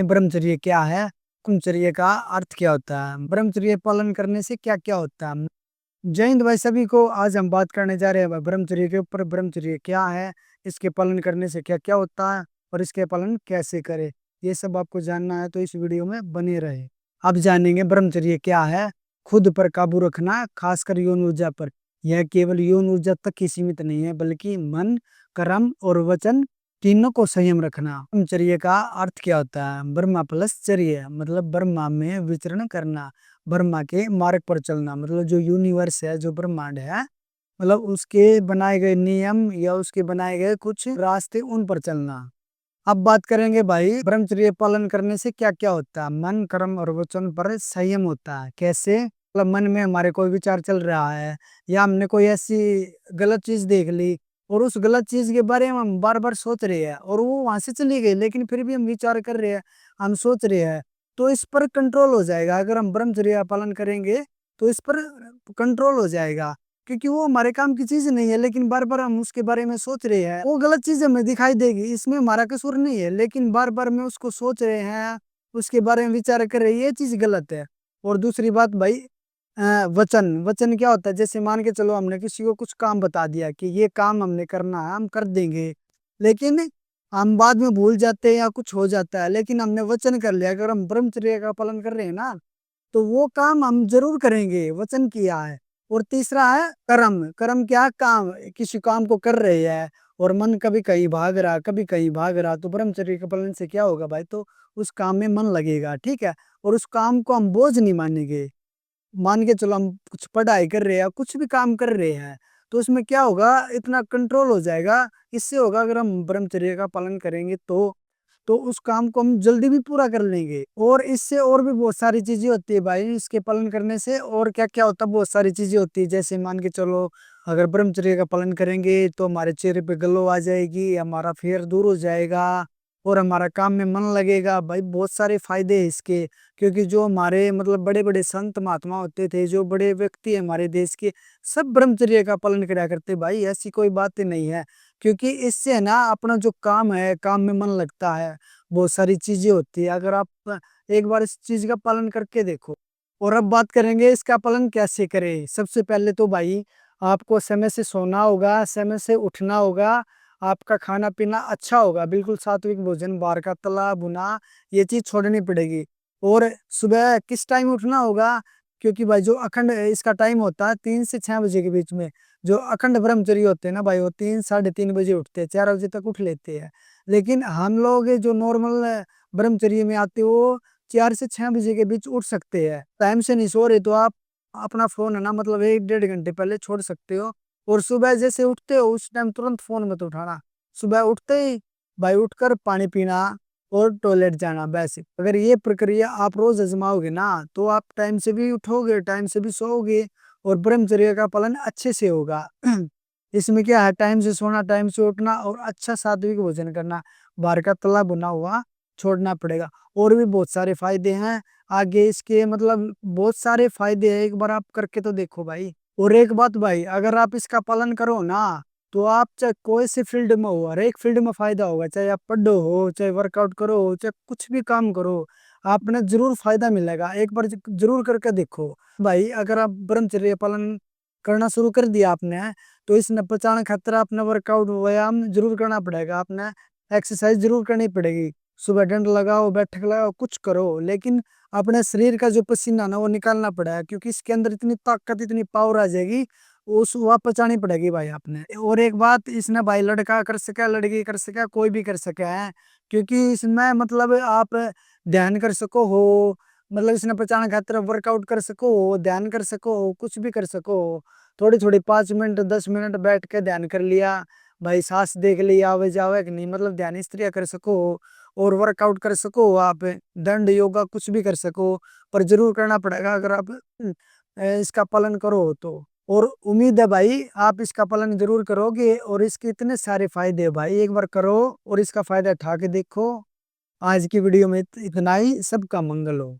ब्रह्मचर्य क्या है? ब्रह्मचर्य का अर्थ क्या होता है? ब्रह्मचर्य पालन करने से क्या क्या होता है? जय हिंद भाई सभी को। आज हम बात करने जा रहे हैं ब्रह्मचर्य के ऊपर। ब्रह्मचर्य क्या है, इसके पालन करने से क्या क्या होता है और इसके पालन कैसे करें, ये सब आपको जानना है तो इस वीडियो में बने रहे। अब जानेंगे ब्रह्मचर्य क्या है। खुद पर काबू रखना, खासकर यौन ऊर्जा पर। यह केवल यौन ऊर्जा तक ही सीमित नहीं है, बल्कि मन, कर्म और वचन तीनों को संयम रखना। ब्रह्मचर्य का अर्थ क्या होता है? ब्रह्मा प्लस चर्य मतलब ब्रह्मा में विचरण करना, ब्रह्मा के मार्ग पर चलना। मतलब जो यूनिवर्स है, जो ब्रह्मांड है, मतलब उसके बनाए गए नियम या उसके बनाए गए कुछ रास्ते, उन पर चलना। अब बात करेंगे भाई, ब्रह्मचर्य पालन करने से क्या क्या होता है। मन, कर्म और वचन पर संयम होता है। कैसे? मतलब मन में हमारे कोई विचार चल रहा है या हमने कोई ऐसी गलत चीज देख ली और उस गलत चीज के बारे में हम बार बार सोच रहे हैं और वो वहां से चली गई, लेकिन फिर भी हम विचार कर रहे हैं, हम सोच रहे हैं, तो इस पर कंट्रोल हो जाएगा। अगर हम ब्रह्मचर्य पालन करेंगे तो इस पर कंट्रोल हो जाएगा, क्योंकि वो हमारे काम की चीज नहीं है, लेकिन बार बार हम उसके बारे में सोच रहे हैं। वो गलत चीज हमें दिखाई देगी, इसमें हमारा कसूर नहीं है, लेकिन बार बार में उसको सोच रहे हैं, उसके बारे में विचार कर रहे हैं, ये चीज गलत है। और दूसरी बात भाई, वचन। वचन क्या होता है? जैसे मान के चलो हमने किसी को कुछ काम बता दिया कि ये काम हमने करना है, हम कर देंगे, लेकिन हम बाद में भूल जाते हैं या कुछ हो जाता है, लेकिन हमने वचन कर लिया। अगर हम ब्रह्मचर्य का पालन कर रहे हैं ना, तो वो काम हम जरूर करेंगे, वचन किया है। और तीसरा है कर्म। कर्म क्या है? काम, किसी काम को कर रहे हैं और मन कभी कहीं भाग रहा, कभी कहीं भाग रहा, तो ब्रह्मचर्य के पालन से क्या होगा भाई? तो उस काम में मन लगेगा, ठीक है। और उस काम को हम बोझ नहीं मानेंगे। मान के चलो हम कुछ पढ़ाई कर रहे हैं, कुछ भी काम कर रहे हैं, तो उसमें क्या होगा, इतना कंट्रोल हो जाएगा। इससे होगा अगर हम ब्रह्मचर्य का पालन करेंगे तो उस काम को हम जल्दी भी पूरा कर लेंगे। और इससे और भी बहुत सारी चीजें होती है भाई, इसके पालन करने से और क्या क्या होता है, बहुत सारी चीजें होती है। जैसे मान के चलो, अगर ब्रह्मचर्य का पालन करेंगे तो हमारे चेहरे पे ग्लो आ जाएगी, हमारा फेयर दूर हो जाएगा और हमारा काम में मन लगेगा। भाई बहुत सारे फायदे हैं इसके, क्योंकि जो हमारे मतलब बड़े बड़े संत महात्मा होते थे, जो बड़े व्यक्ति है हमारे देश के, सब ब्रह्मचर्य का पालन करा करते भाई। ऐसी कोई बात नहीं है, क्योंकि इससे है ना अपना जो काम है, काम में मन लगता है, बहुत सारी चीजें होती है। अगर आप एक बार इस चीज का पालन करके देखो। और अब बात करेंगे इसका पालन कैसे करें। सबसे पहले तो भाई आपको समय से सोना होगा, समय से उठना होगा, आपका खाना पीना अच्छा होगा, बिल्कुल सात्विक भोजन, बाहर का तला भुना ये चीज छोड़नी पड़ेगी। और सुबह किस टाइम उठना होगा? क्योंकि भाई जो अखंड इसका टाइम होता है 3 से 6 बजे के बीच में। जो अखंड ब्रह्मचर्य होते हैं ना भाई, वो 3 साढ़े 3 बजे उठते हैं, 4 बजे तक उठ लेते हैं। लेकिन हम लोग जो नॉर्मल ब्रह्मचर्य में आते हैं, वो 4 से 6 बजे के बीच उठ सकते हैं। टाइम से नहीं सो रहे तो आप अपना फोन है ना, मतलब 1 डेढ़ घंटे पहले छोड़ सकते हो। और सुबह जैसे उठते हो उस टाइम तुरंत फोन मत उठाना। सुबह उठते ही भाई उठकर पानी पीना और टॉयलेट जाना, बस। अगर ये प्रक्रिया आप रोज आजमाओगे ना, तो आप टाइम से भी उठोगे, टाइम से भी सोओगे और ब्रह्मचर्य का पालन अच्छे से होगा। इसमें क्या है, टाइम से सोना, टाइम से उठना और अच्छा सात्विक भोजन करना, बाहर का तला भुना हुआ छोड़ना पड़ेगा। और भी बहुत सारे फायदे हैं आगे इसके, मतलब बहुत सारे फायदे हैं, एक बार आप करके तो देखो भाई। और एक बात भाई, अगर आप इसका पालन करो ना, तो आप चाहे कोई सी फील्ड में हो, हर एक फील्ड में फायदा होगा। चाहे आप पढ़ो हो, चाहे वर्कआउट करो हो, चाहे कुछ भी काम करो, आपने जरूर फायदा मिलेगा। एक बार जरूर करके देखो भाई। अगर आप ब्रह्मचर्य पालन करना शुरू कर दिया आपने, तो इस न बचाने खातिर आपने वर्कआउट व्यायाम जरूर करना पड़ेगा, आपने एक्सरसाइज जरूर करनी पड़ेगी। सुबह डंड लगाओ, बैठक लगाओ, कुछ करो, लेकिन अपने शरीर का जो पसीना ना वो निकालना पड़ेगा, क्योंकि इसके अंदर इतनी ताकत, इतनी पावर आ जाएगी, उस वह पचानी पड़ेगी भाई आपने। और एक बात, इसने भाई लड़का कर सके, लड़की कर सके, कोई भी कर सके है, क्योंकि इसमें मतलब आप ध्यान कर सको हो, मतलब इसने पचाने खातिर वर्कआउट कर सको हो, ध्यान कर सको हो, कुछ भी कर सको हो। थोड़ी थोड़ी 5 मिनट 10 मिनट बैठ के ध्यान कर लिया भाई, सांस देख लिया आवे जावे कि नहीं, मतलब ध्यान इस तरह कर सको हो। और वर्कआउट कर सको आप, दंड योगा कुछ भी कर सको, पर जरूर करना पड़ेगा अगर आप इसका पालन करो तो। और उम्मीद है भाई आप इसका पालन जरूर करोगे, और इसके इतने सारे फायदे है भाई, एक बार करो और इसका फायदा उठा के देखो। आज की वीडियो में इतना ही। सबका मंगल हो।